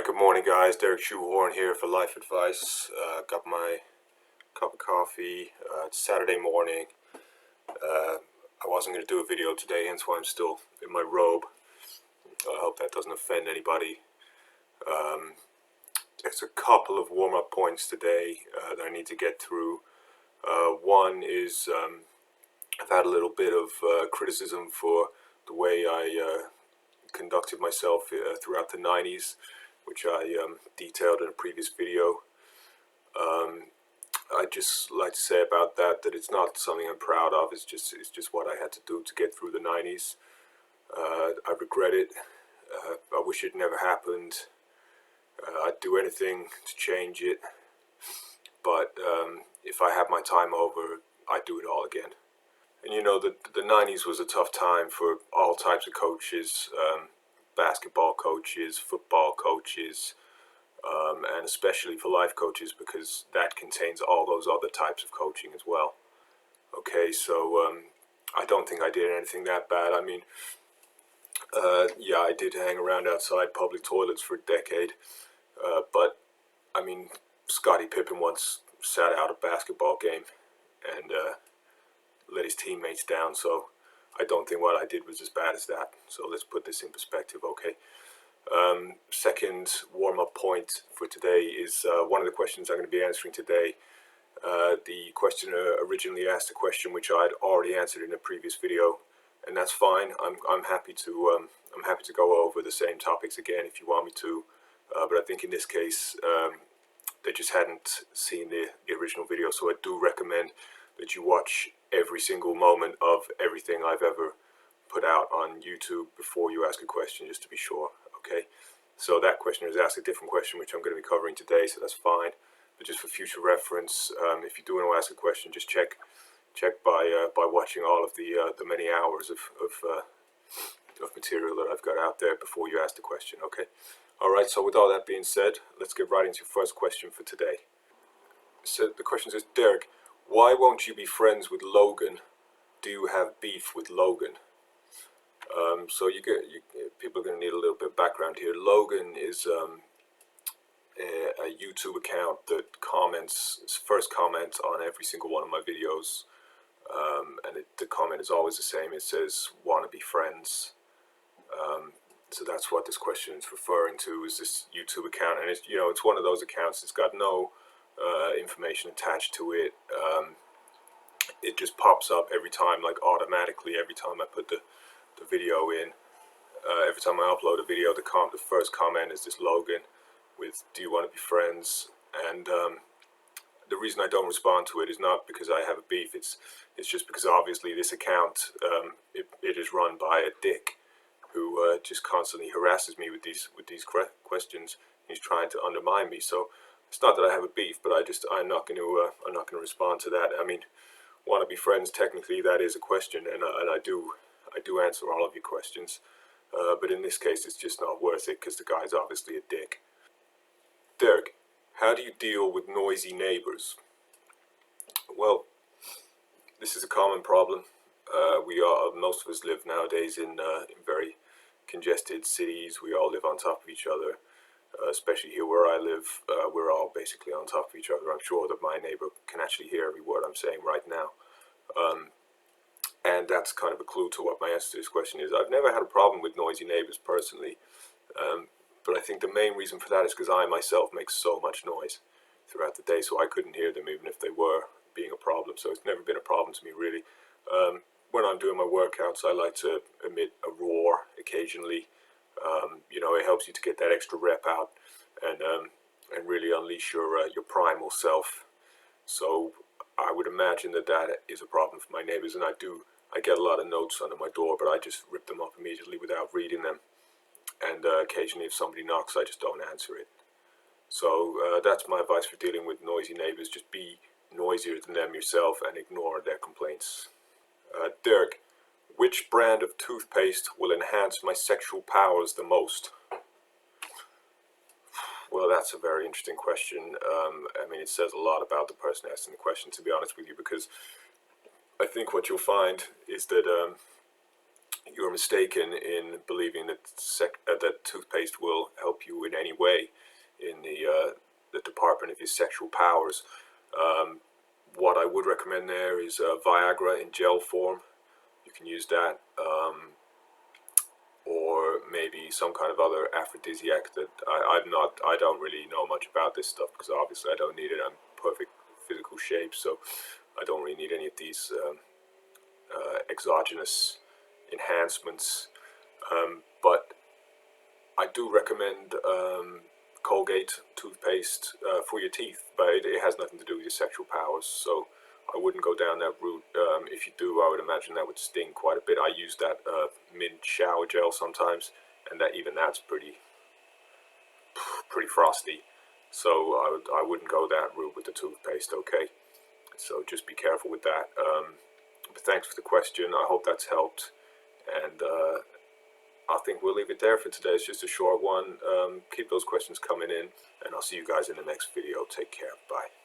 Good morning guys, Derek Shoehorn here for Life Advice. Got my cup of coffee. It's Saturday morning. I wasn't going to do a video today, hence why I'm still in my robe. I hope that doesn't offend anybody. There's a couple of warm-up points today that I need to get through. One is I've had a little bit of criticism for the way I conducted myself throughout the 90s, which I detailed in a previous video. I'd just like to say about that it's not something I'm proud of. It's just what I had to do to get through the 90s. I regret it. I wish it never happened. I'd do anything to change it. But if I had my time over, I'd do it all again. And you know, the 90s was a tough time for all types of coaches, basketball coaches, football coaches, and especially for life coaches, because that contains all those other types of coaching as well. Okay, so I don't think I did anything that bad. I mean, yeah, I did hang around outside public toilets for a decade, but I mean, Scottie Pippen once sat out a basketball game and let his teammates down, so I don't think what I did was as bad as that. So let's put this in perspective, okay? Second warm-up point for today is one of the questions I'm going to be answering today. The questioner originally asked a question which I'd already answered in a previous video, and that's fine. I'm happy to go over the same topics again if you want me to, but I think in this case they just hadn't seen the original video, so I do recommend that you watch every single moment of everything I've ever put out on YouTube before you ask a question, just to be sure. Okay, so that questioner has asked a different question which I'm going to be covering today, so that's fine. But just for future reference, if you do want to ask a question, just check by watching all of the many hours of material that I've got out there before you ask the question. Okay, all right. So with all that being said, let's get right into your first question for today. So the question says, Derek, why won't you be friends with Logan? Do you have beef with Logan? So people are going to need a little bit of background here. Logan is a YouTube account that first comments on every single one of my videos, and the comment is always the same. It says, "Want to be friends." So that's what this question is referring to, is this YouTube account, and it's one of those accounts that's got no information attached to it. It just pops up every time, like automatically, every time I put the video in. Every time I upload a video, the first comment is this Logan with, "Do you want to be friends?" And the reason I don't respond to it is not because I have a beef. It's just because obviously this account it is run by a dick who just constantly harasses me with these questions. He's trying to undermine me. So it's not that I have a beef, but I'm not going to respond to that. I mean, want to be friends? Technically, that is a question, and I do answer all of your questions. But in this case, it's just not worth it because the guy's obviously a dick. Derek, how do you deal with noisy neighbours? Well, this is a common problem. Most of us live nowadays in very congested cities. We all live on top of each other. Especially here where I live, we're all basically on top of each other. I'm sure that my neighbor can actually hear every word I'm saying right now. And that's kind of a clue to what my answer to this question is. I've never had a problem with noisy neighbors personally, but I think the main reason for that is because I myself make so much noise throughout the day, so I couldn't hear them even if they were being a problem. So it's never been a problem to me, really. When I'm doing my workouts, I like to emit a roar occasionally. It helps you to get that extra rep out and really unleash your primal self. So I would imagine that is a problem for my neighbors, and I get a lot of notes under my door, but I just rip them up immediately without reading them. And occasionally if somebody knocks, I just don't answer it. So that's my advice for dealing with noisy neighbors. Just be noisier than them yourself and ignore their complaints. Derek, which brand of toothpaste will enhance my sexual powers the most? Well, that's a very interesting question. I mean, it says a lot about the person asking the question, to be honest with you, because I think what you'll find is that you're mistaken in believing that that toothpaste will help you in any way. in the department of your sexual powers. What I would recommend there is Viagra in gel form. You can use that, or maybe some kind of other aphrodisiac that I don't really know much about this stuff, because obviously I don't need it. I'm perfect physical shape, so I don't really need any of these exogenous enhancements. But I do recommend Colgate toothpaste for your teeth, but it has nothing to do with your sexual powers, so I wouldn't go down that route. If you do, I would imagine that would sting quite a bit. I use that mint shower gel sometimes, and that's pretty frosty. So I wouldn't go that route with the toothpaste. Okay, so just be careful with that. But thanks for the question. I hope that's helped, and I think we'll leave it there for today. It's just a short one. Keep those questions coming in, and I'll see you guys in the next video. Take care. Bye.